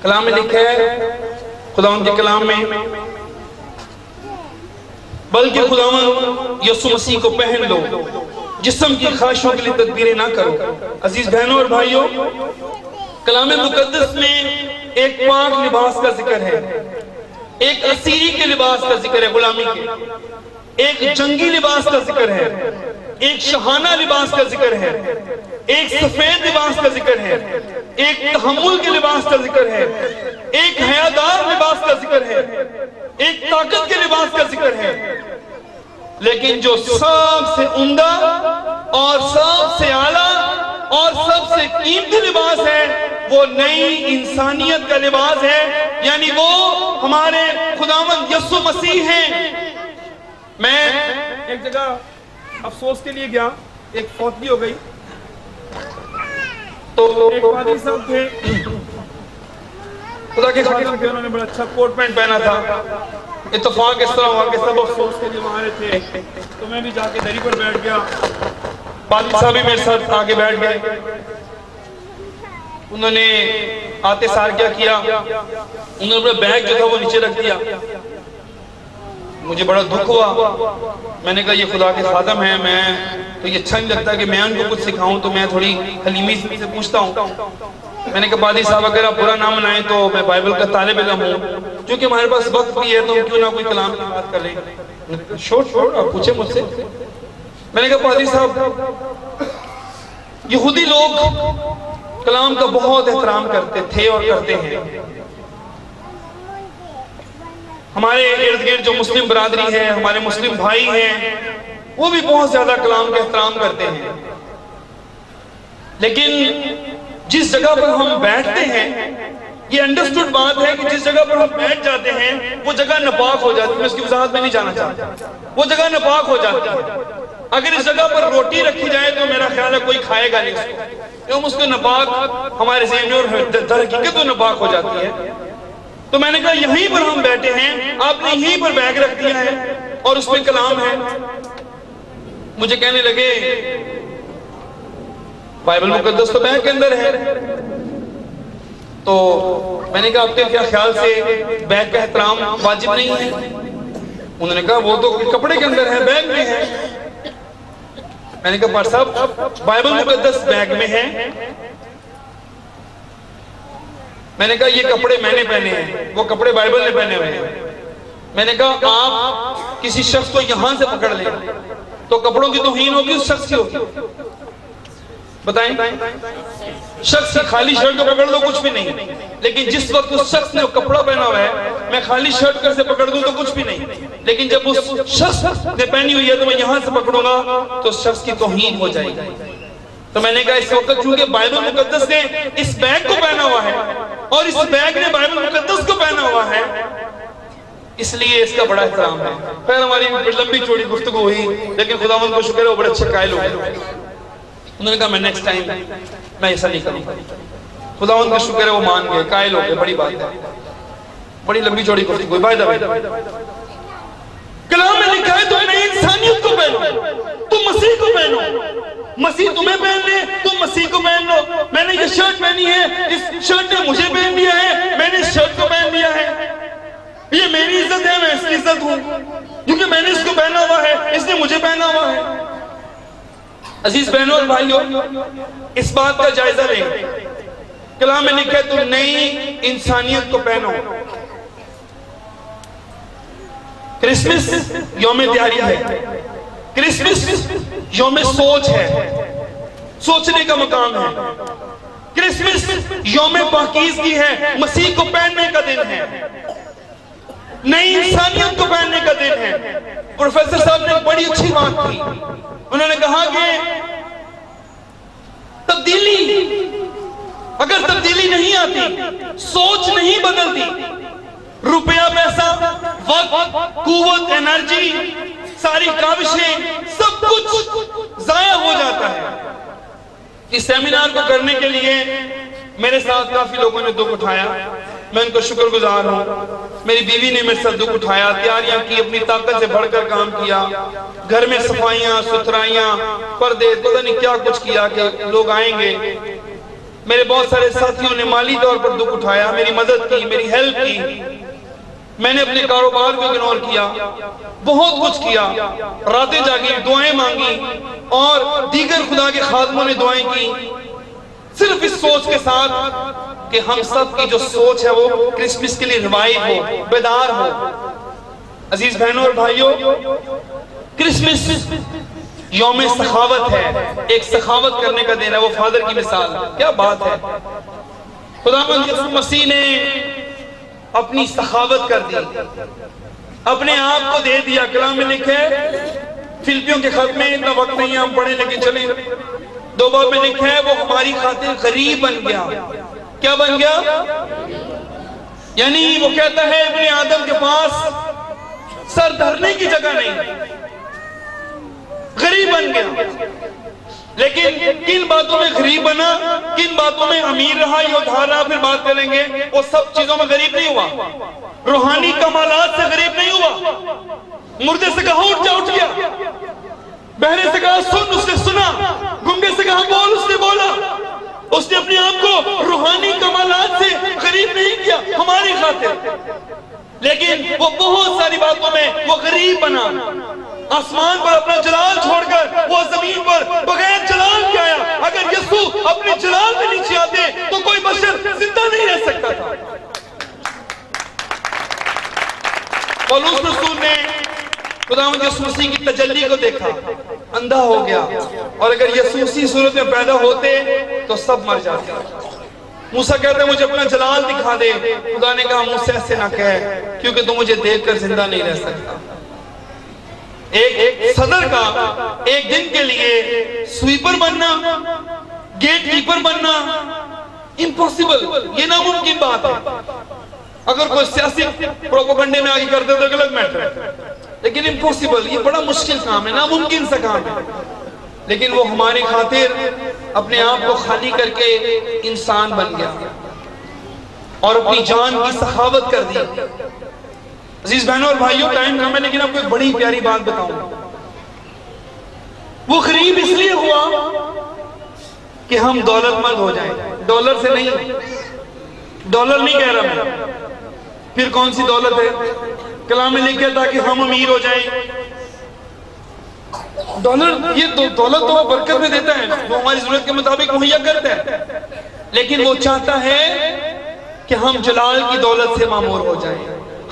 कलाम में लिखा है, खुदावंद के कलाम में, बल्कि खुदावंद यीशु मसीह को पहन लो, जिस्म की ख्वाहिशों के लिए तदबीरें ना करो। अजीज बहनों और भाइयों, कलाम मुकद्दस में एक पाक लिबास का जिक्र है, एक असीरी के लिबास का जिक्र है, गुलामी के, एक जंगी लिबास का जिक्र है, एक शहाना लिबास का जिक्र है, एक सफेद लिबास का जिक्र है, एक तहम्मुल के लिबास का जिक्र है, एक हयादार लिबास का जिक्र है, एक ताकत के लिबास का जिक्र है। लेकिन जो सबसे उम्दा और सबसे आला और सबसे कीमती लिबास है वो नई इंसानियत का लिबास है, यानी वो हमारे खुदावंद यीशु मसीह हैं। मैं एक जगह अफसोस के लिए गया, एक फौत भी हो गई, तो एक पादरी साहब थे, खुदा के खातिर के उन्होंने बड़ा अच्छा कोट पैंट पहना था। इत्तेफाक इस तरह हुआ कि सब अफसोस के लिए वहां थे, तो मैं भी जाके दरी पर बैठ गया, पादरी साहब भी मेरे साथ आगे बैठ गए। उन्होंने आते सार क्या किया, उन्होंने अपना बैग जो था वो नीचे रख दिया। मुझे बड़ा दुख हुआ, मैंने कहा ये खुदा के खादम है, मैं तो ये अच्छा नहीं लगता कि मैं उनको कुछ सिखाऊं, तो मैं थोड़ी हलीमी से पूछता हूँ। मैंने कहा पादरी साहब अगर आप बुरा ना मनाएं तो मैं बाइबल का तालिब इल्म हूँ, क्योंकि हमारे पास वक्त भी है तो क्यों ना कोई कलाम की बात कर लें। छोड़ आप पूछे मुझसे। मैंने कहा पादरी साहब, यहूदी लोग कलाम का बहुत एहतराम करते थे और करते हैं। हमारे इर्द गिर्द जो मुस्लिम बरादरी है, हमारे मुस्लिम भाई हैं, वो भी बहुत ज्यादा कलाम का एहतराम करते हैं। लेकिन जिस जगह पर हम बैठते हैं, ये अंडरस्टूड बात है कि जिस जगह पर हम बैठ जाते हैं वो जगह नापाक हो जाती है। मैं उसकी वजाहत में नहीं जाना चाहता, वो जगह नापाक हो जाती है। अगर इस जगह पर रोटी रखी जाए तो मेरा ख्याल है कोई खाएगा नहीं उसको, क्यों उसको नापाक हमारे ज़हन में और दर हकीकत तो नापाक हो जाती है। तो मैंने कहा यहीं पर हम बैठे हैं, आपने यहीं पर बैग रख दिया है और उसमें कलाम है। मुझे कहने लगे बाइबल मुकद्दस तो बैग के अंदर है। तो मैंने कहा आपके क्या ख्याल से बैग का एहतराम वाजिब नहीं है? उन्होंने कहा वो तो कपड़े के अंदर है, बैग में है। मैंने कहा पर साहब बाइबल मुकद्दस बैग में है। मैंने कहा ये कपड़े मैंने पहने हैं, वो कपड़े बाइबल ने पहने हुए हैं। मैंने कहा आप किसी शख्स को यहां से पकड़ ले तो कपड़ों की तौहीन होगी, उस शख्स की होगी। बताएं, शख्स की खाली शर्ट को पकड़ लो कुछ भी नहीं, लेकिन जिस वक्त उस शख्स ने कपड़ा पहना हुआ है, मैं खाली शर्ट कर से पकड़ दूं तो कुछ भी नहीं, लेकिन जब उस शख्स ने पहनी हुई है तो मैं यहां से पकड़ूंगा तो शख्स की तौहीन हो जाएगी। तो मैंने कहा इस वक्त चूंकि बाइबल मुकद्दस ने इस बैग को पहना हुआ है और इस बैग ने बाइबल मुकद्दस को पहना हुआ है, इसलिए इसका बड़ा एहतराम है। फिर हमारी लंबी चौड़ी गुफ्तगू हुई, लेकिन खुदावंद को शुक्र है वो बड़े अच्छे कायल हो गए। उन्होंने कहा मैं नेक्स्ट टाइम मैं ऐसा नहीं करूंगा। खुदावंद का शुक्र है वो मान गए, कायल हो गए, बड़ी बात है। बड़ी लंबी चौड़ी गुफ्तगू हुई। कलाम में लिखा है तुम नई इंसानियत को पहनो, तुम मसीह को पहनो। मसीह तुम्हें पहन ले, तुम मसीह को पहन लो। मैंने ये शर्ट पहनी है, इस शर्ट ने मुझे पहन लिया है, मैंने इस शर्ट को पहन लिया है। ये मेरी इज्जत है, मैं इसकी इज्जत हूं, क्योंकि मैंने इसको पहना हुआ है, इसने मुझे पहना हुआ है। अजीज बहनों और भाइयों, इस बात का जायजा लें। कलाम में लिखा है तुम नई इंसानियत को पहनो। क्रिसमस यौम तैयारी है, क्रिसमस यौम सोच है, सोचने का मकाम है। क्रिसमस यौम पाकीज़गी है, मसीह को पहनने का दिन है, नई इंसानियत को पहनने का दिन है। प्रोफेसर साहब ने बड़ी अच्छी बात की, उन्होंने कहा कि तब्दीली, अगर तब्दीली नहीं आती, सोच नहीं बदलती, रुपया पैसा वक्त कुव्वत एनर्जी सारी काविशें सब कुछ जाया हो जाता है। इस सेमिनार को करने के लिए मेरे साथ काफी लोगों ने दुख उठाया, मैं उनको शुक्रगुजार हूँ। मेरी बीवी ने मेरे साथ दुख उठाया, तैयारियां की, अपनी ताकत से बढ़कर काम किया, घर में सफाइयां सुथराइयां पर्दे पता नहीं क्या कुछ किया कि लोग आएंगे। मेरे बहुत सारे साथियों ने माली तौर पर दुख उठाया, मेरी मदद की, मेरी हेल्प की। मैंने अपने कारोबार को इग्नोर किया, बहुत कुछ किया, रातें जागी, दुआएं मांगी और दीगर खुदा के खादमों ने दुआएं की, सिर्फ इस सोच के साथ कि हम सब की जो सोच है वो क्रिसमस के लिए रिवाइव हो, बेदार हो। अजीज बहनों और भाइयों, क्रिसमस यौम सखावत है, एक सखावत करने का दिन है। वो फादर की मिसाल, क्या बात है। खुदावंद यीशु मसीह ने अपनी सखावत कर दी, अपने आप को दे दिया। कलाम में लिखे, फिलिपियों के खत में, इतना वक्त नहीं हम पढ़े लेकिन चले, 2 बाब में लिखा है वो हमारी खातिर गरीब बन गया। क्या बन गया? यानी वो कहता है अपने आदम के पास सर धरने की जगह नहीं, गरीब बन गया। लेकिन किन बातों में गरीब बना, किन बातों में अमीर रहा, ये उधार रहा, फिर बात करेंगे। वो सब चीजों में गरीब नहीं हुआ, रूहानी कमालात से गरीब नहीं हुआ। मुर्दे से कहा उठ जा, उठ गया। बहरे से कहा सुन, उसने सुना। गुंगे से कहा बोल, उसने बोला। उसने अपने आप को रूहानी कमालात से गरीब नहीं किया हमारी खातिर, लेकिन वो बहुत सारी बातों में वो गरीब बना। आसमान पर अपना जलाल छोड़कर वो जमीन पर बगैर जलाल के आया। अगर यीशु अपने जलाल में नीचे आते तो कोई बशर जिंदा नहीं रह सकता था। पौलुस रसूल ने खुदावंद यीशु मसीह की तजल्ली को देखा, अंधा हो गया। और अगर यीशु उसी सूरत में पैदा होते तो सब मर जाते। मूसा कहते मुझे अपना जलाल दिखा दे। खुदा ने कहा मुझसे ऐसे ना कह, क्योंकि तू मुझे देखकर जिंदा नहीं रह सकता। एक सदर का एक दिन के लिए स्वीपर बनना, गेट कीपर बनना इम्पॉसिबल, ये नामुमकिन बात है। अगर कोई सियासी प्रोपेगेंडे में आगे कर दे तो गलत मैटर है, लेकिन इम्पॉसिबल, ये बड़ा मुश्किल काम है, नामुमकिन सा काम है। लेकिन वो हमारी खातिर अपने आप को खाली करके इंसान बन गया और अपनी जान की सखावत कर दी। अजीज बहनों और भाइयों, टाइम कम है लेकिन आपको एक बड़ी प्यारी बात बताऊं। वो गरीब इसलिए हुआ कि हम दौलतमंद हो जाएं। डॉलर से नहीं, डॉलर नहीं कह रहा मैं, फिर कौन सी दौलत है? कलाम में लिखा था कि हम अमीर हो जाएं। डॉलर, ये दौलत तो वो बरकत में देता है, वो हमारी जरूरत के मुताबिक मुहैया करता है, लेकिन वो चाहता है कि हम जलाल की दौलत से मामूर हो जाएं,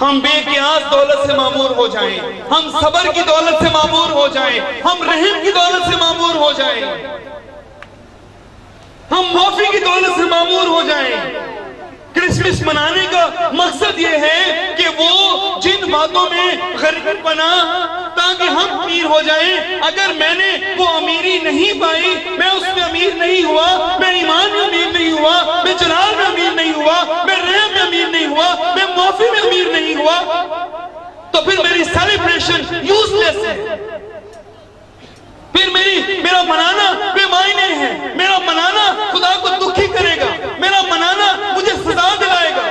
हम बेकियास दौलत से मामूर हो जाएं, हम सबर की दौलत से मामूर हो जाएं, हम रहम की दौलत से मामूर हो जाएं, हम माफी की दौलत से मामूर हो जाएं। क्रिसमस मनाने का मकसद ये है कि वो जिन बातों में गरीब बना ताकि हम अमीर हो जाएं। अगर मैंने वो अमीरी नहीं पाई, मैं उसमें अमीर नहीं हुआ, मैं ईमान में अमीर नहीं हुआ, मैं जलाल में अमीर नहीं हुआ, मैं रहम में अमीर नहीं हुआ, मैं माफी में अमीर नहीं हुआ, तो फिर मेरी सेलिब्रेशन यूजलेस है। फिर मेरा मनाना बेमायने है, मेरा मनाना खुदा को दुखी करेगा, मेरा मनाना मुझे सजा दिलाएगा।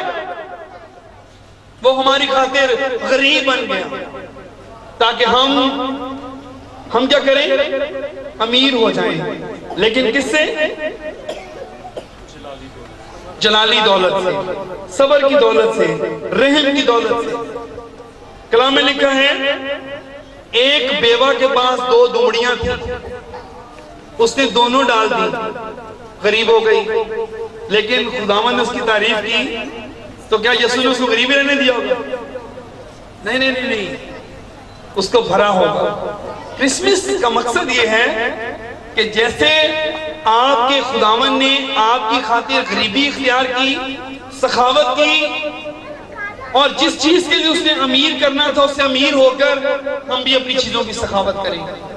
वो हमारी खातिर गरीब बन गया ताकि हम क्या करें? अमीर हो जाएं। लेकिन किससे? जलाली दौलत से, सबर की दौलत से, रहम की दौलत से। कलाम में लिखा है एक बेवा के पास 2 दुमड़ियां थी, उसने दोनों डाल दी, गरीब हो गई। लेकिन खुदावन ने उसकी तारीफ की तो क्या यीशु ने उसको गरीब रहने दिया होगा? नहीं नहीं नहीं नहीं, उसको भरा होगा। क्रिसमस का मकसद ये है कि जैसे आपके खुदावन ने आपकी खातिर गरीबी इख्तियार की, सखावत की, और जिस चीज के लिए उसने अमीर करना था उससे अमीर होकर हम भी अपनी चीजों की सखावत करेंगे।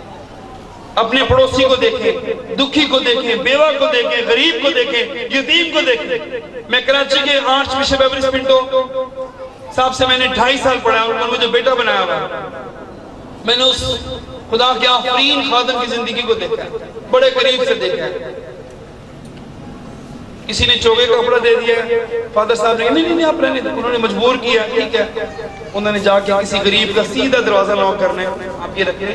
अपने पड़ोसी को देखें, दुखी को देखें, बेवा को देखें, गरीब को देखें, यतीम को देखें। मैं कराची के आर्च बिशप एवरेस्ट पिंटो साहब से मैंने 2.5 साल पढ़ा, उन्होंने मुझे बेटा बनाया हुआ। मैंने उस खुदा के आफरीन खादम की जिंदगी को देखा, बड़े करीब से देखा। किसी ने चोगे का कपड़ा दे दिया, फादर साहब ने नहीं आप रहने दो, उन्होंने मजबूर किया, ठीक है। उन्होंने जाके किसी गरीब का सीधा दरवाजा लॉक करना है, आप ये रखें,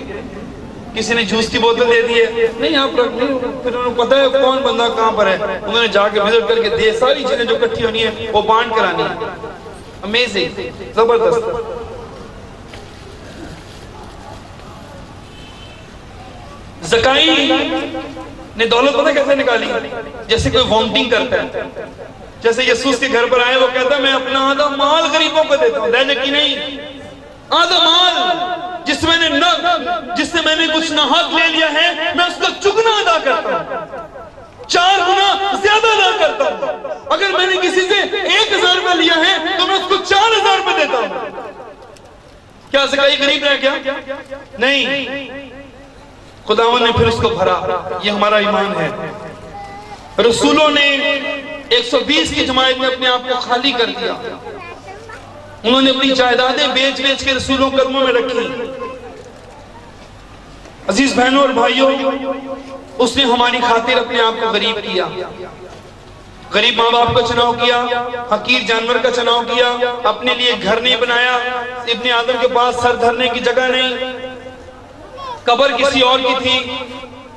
किसी ने जूस की बोतल दे दी है, नहीं आप रख नहीं, फिर उन्हें पता है कौन बंदा कहाँ पर है, उन्होंने जाके विजिट करके दे, सारी चीजें जो इकट्ठी होनी है वो बांट करानी है। अमेजिंग, जबरदस्त। ज़काई ने दौलत पता कैसे निकाली? जैसे कोई वॉमिटिंग करता है, जैसे यसूस के घर पर आए, वो कहता है मैं अपना आधा माल गरीबों को देता हूं, देने की नहीं, आधा माल जिससे मैंने कुछ नाहक ले लिया है, मैं उसका चुगना अदा करता हूं, 4 गुना ज्यादा अदा करता हूं। अगर मैंने किसी से 1000 रुपया लिया है तो मैं उसको 4000 रुपये देता हूं। क्या ज़काई गरीब रह गया? नहीं, खुदावन ने फिर उसको भरा। ये हमारा ईमान है। रसूलों ने 120 की जमात में अपने आप को खाली कर दिया। उन्होंने अपनी जायदादें बेच बेच के रसूलों के कदमों में रखी। अजीज बहनों और भाइयों, उसने हमारी खातिर अपने आप को गरीब किया। गरीब माँ बाप का चुनाव किया, हकीर जानवर का चुनाव किया, अपने लिए घर नहीं बनाया, इब्ने आदम के पास सर धरने की जगह नहीं, कब्र किसी और की थी,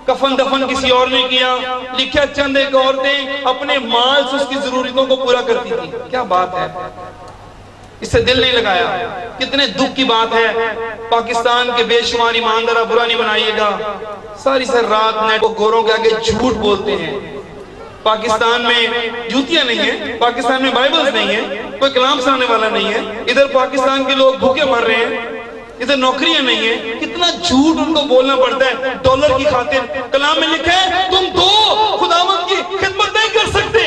कफन दफन किसी और ने किया, लिखा चंद एक औरतें अपने माल से उसकी जरूरतों को पूरा करती थी। क्या बात है, इससे दिल नहीं लगाया। कितने दुख की बात है। पाकिस्तान के बेशुमार ईमानदार, बुरा नहीं बनाइएगा, सारी सर रात नेट को गोरों के आगे झूठ बोलते हैं। पाकिस्तान में जूतियां नहीं है, पाकिस्तान में बाइबल्स नहीं है, कोई कलाम सुनाने वाला नहीं है। इधर पाकिस्तान के लोग भूखे मर रहे हैं, इधर नौकरियां नहीं है। कितना झूठ उनको बोलना पड़ता है डॉलर की खातिर। कलाम में लिखा है तुम दो खुदावंद की खिदमत नहीं कर सकते,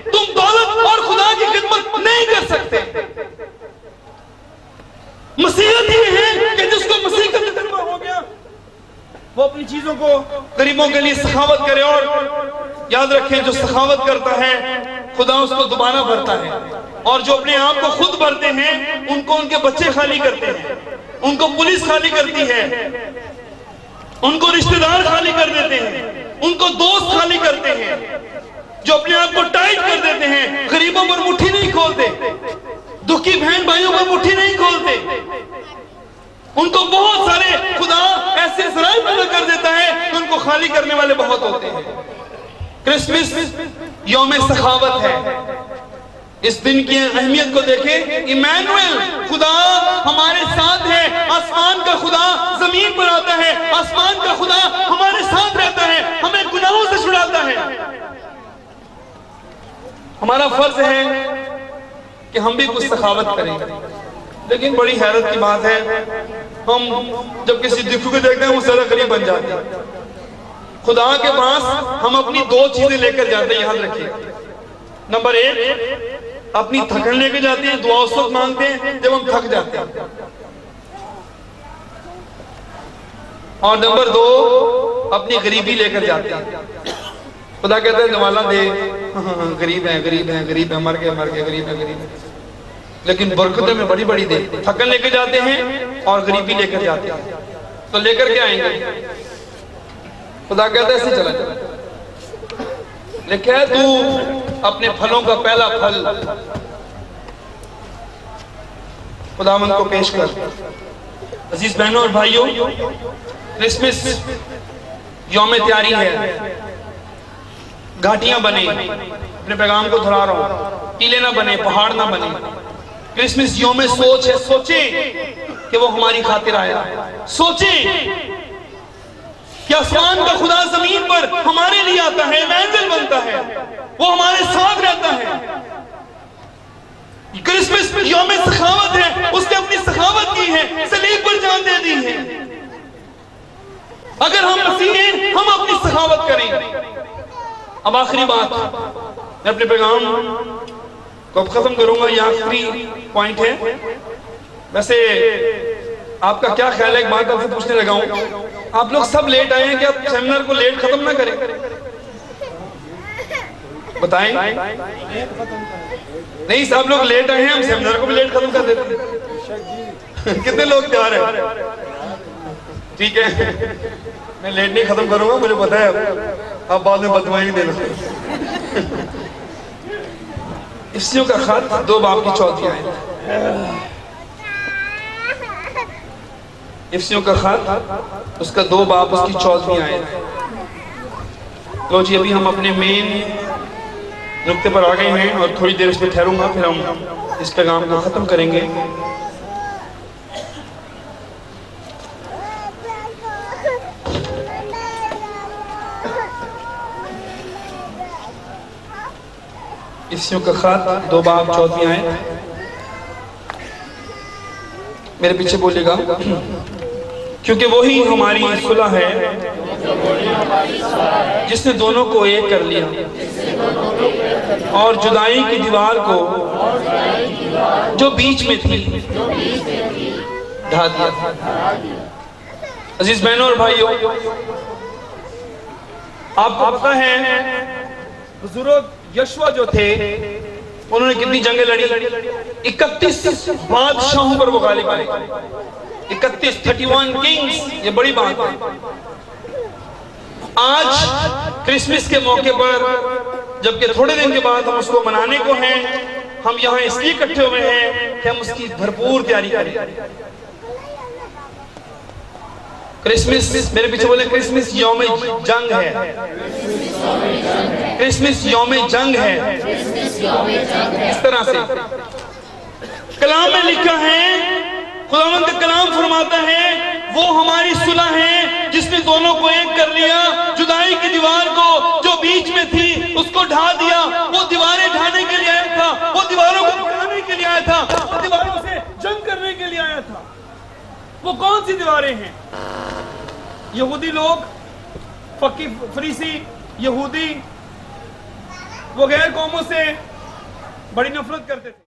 तुम दौलत और खुदा की खिदमत नहीं कर सकते। मसीहत ये है कि जिसको मसीह का तजुर्बा हो गया वो अपनी चीजों को गरीबों के लिए सखावत करे। और याद रखें, जो सखावत करता है खुदा उसको दोबारा भरता है, और जो अपने आप को खुद भरते हैं उनको उनके बच्चे खाली करते हैं, उनको पुलिस खाली करती है, उनको रिश्तेदार खाली कर देते हैं, उनको दोस्त खाली करते हैं। जो अपने आप को टाइट कर देते हैं, गरीबों पर मुट्ठी नहीं खोलते, दुखी बहन भाइयों पर मुट्ठी नहीं खोलते, उनको बहुत सारे खुदा ऐसे सराय पैदा कर देता है कि उनको खाली करने वाले बहुत होते हैं। क्रिसमस यौम सखावत है। इस दिन की अहमियत को देखें। इमैनुएल, खुदा हमारे साथ है। आसमान का खुदा जमीन पर आता है, आसमान का खुदा हमारे साथ रहता है, हमें गुनाहों से छुड़ाता है। हमारा फर्ज है कि हम भी कुछ सखावत करें। लेकिन बड़ी हैरत की बात है, हम जब किसी दुख को देखते हैं वो ज्यादा गरीब बन जाते हैं। खुदा के पास हम अपनी 2 चीजें लेकर जाते हैं, याद रखिए। नंबर 1, अपनी थकन लेके जाते हैं, दुआ उस वक्त मांगते हैं जब हम थक जाते हैं। और नंबर 2, अपनी गरीबी लेकर जाते हैं। खुदा कहता है जमाला दे, गरीब है गरीब है गरीब है, मर गए गरीब है गरीब है। लेकिन बरकतें में बड़ी बड़ी दे। थकन लेकर जाते हैं और गरीबी लेकर जाते हैं, तो लेकर के आएंगे। खुदा कहता है ऐसे चला चला, लिखा है तू अपने फलों का पहला फल खुदावंद को पेश कर। अजीज बहनों और भाइयों, क्रिसमस यौम तैयारी है। घाटियां बने, अपने पैगाम को दोहरा रहा हूं, टीले ना बने, पहाड़ ना बने। क्रिसमस यौम सोच है। सोचे कि वो हमारी खातिर आया, सोचे कि आसमान का खुदा जमीन पर हमारे लिए आता है, मंजिल बनता है, वो हमारे साथ रहता है। क्रिसमस यौम सखावत है, उसने अपनी सखावत की है, सलीब पर जान दे दी है। अगर हम मसीह हैं, हम अपनी सखावत करें। अब आखिरी बात, मैं अपने पैगाम को अब खत्म करूंगा। ये आखिरी पॉइंट है। वैसे आपका क्या ख्याल है, एक बात आपसे पूछने लगा हूं। आप लोग सब लेट आए हैं, कि आप सेमिनार को लेट खत्म ना करें? बताएं। नहीं, सब लोग लेट आए हैं, हम सेमिनार को भी लेट खत्म कर देते हैं। कितने लोग तैयार हैं? ठीक है, मैं लेट नहीं खत्म करूंगा, मुझे पता है आप बाद में बददुआएं नहीं देना। इफ्सियों का खत 2 बाब की 4 आयत। इफ्सियों का खत, उसका 2 बाब, उसकी 14वीं आयत। तो जी अभी हम अपने मेन नुक्ते पर आ गए हैं और थोड़ी देर इस पर ठहरूंगा, फिर हम इस पैगाम को ख़त्म करेंगे। इफ्सियों का खत 2 बाब 14वीं आयत। मेरे पीछे बोलेगा, क्योंकि वही हमारी सुलह है जिसने दोनों को एक कर लिया और जुदाई की दीवार को जो बीच में थी ढा दिया। अजीज बहनों और भाइयों, आपको पता है बुजुर्ग यशवा जो थे उन्होंने कितनी जंगें लड़ी, 31 बादशाहों पर वो गालिब आए, 31 किंग्स, ये बड़ी बात है। आज क्रिसमस के मौके पर, जबकि थोड़े दिन के बाद हम उसको मनाने को हैं, हम यहाँ इसलिए इकट्ठे हुए हैं कि हम उसकी भरपूर तैयारी करें। क्रिसमस, मेरे पीछे बोले, क्रिसमस यौम जंग है, क्रिसमस यौम जंग है। इस तरह से कलाम में लिखा है, खुदावंद का कलाम फरमाता है, वो हमारी सुलह है जिसने दोनों को एक कर लिया, जुदाई की दीवार को जो बीच में थी उसको ढा दिया। वो दीवारें ढाने के लिए आया था, वो दीवारों को ढाने के लिए आया था, वो दीवारों से जंग करने के लिए आया था। वो कौन सी दीवारें हैं? यहूदी लोग, फकी फरीसी यहूदी, वो गैर कौमों से बड़ी नफरत करते थे।